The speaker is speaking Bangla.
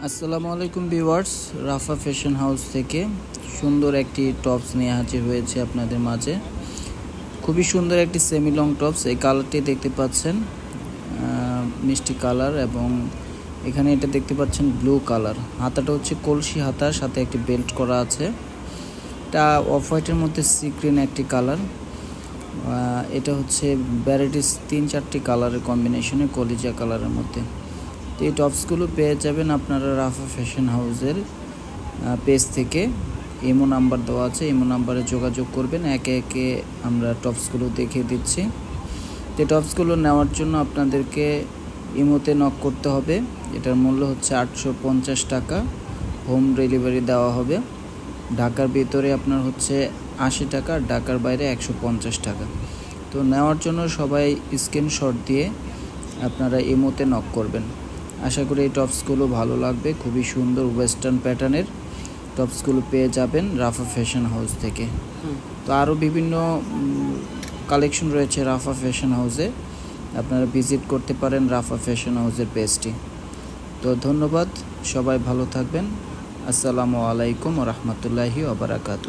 আসসালামু আলাইকুম ভিউয়ার্স, রাফা ফ্যাশন হাউস থেকে সুন্দর একটি টপস নিয়ে হাজির হয়েছে আপনাদের মাঝে। খুবই সুন্দর একটি সেমি লং টপস। এই কালারটি দেখতে পাচ্ছেন মিষ্টি কালার, এবং এখানে এটা দেখতে পাচ্ছেন ব্লু কালার। হাতাটা হচ্ছে কলসি হাতার সাথে একটি বেল্ট করা আছে। এটা অফ হোয়াইটের মধ্যে সি গ্রিন একটি কালার। এটা হচ্ছে ভ্যারাইটিস 3-4টি কালারের কম্বিনেশনে কলিজা কালারের মধ্যে। তো এই টপসগুলো পেয়ে যাবেন আপনারা রাফা ফ্যাশন হাউসের পেজ থেকে। ইমো নাম্বার দেওয়া আছে, ইমো নাম্বারে যোগাযোগ করবেন। একে একে আমরা টপসগুলো দেখিয়ে দিচ্ছি। তো টপসগুলো নেওয়ার জন্য আপনাদেরকে ইমোতে নক করতে হবে। এটার মূল্য হচ্ছে 850 টাকা। হোম ডেলিভারি দেওয়া হবে। ঢাকার ভিতরে আপনার হচ্ছে 80 টাকা, ঢাকার বাইরে 150 টাকা। তো নেওয়ার জন্য সবাই স্ক্রিনশট দিয়ে আপনারা ইমোতে নক করবেন। আশা করি এই টপসগুলো ভালো লাগবে। খুবই সুন্দর ওয়েস্টার্ন প্যাটার্নের টপসগুলো পেয়ে যাবেন রাফা ফ্যাশন হাউস থেকে। তো আরও বিভিন্ন কালেকশন রয়েছে রাফা ফ্যাশন হাউসে, আপনারা ভিজিট করতে পারেন রাফা ফ্যাশন হাউসের পেজটি। তো ধন্যবাদ, সবাই ভালো থাকবেন। আসসালামু আলাইকুম ওয়া রাহমাতুল্লাহি ওয়া বারাকাতুহু।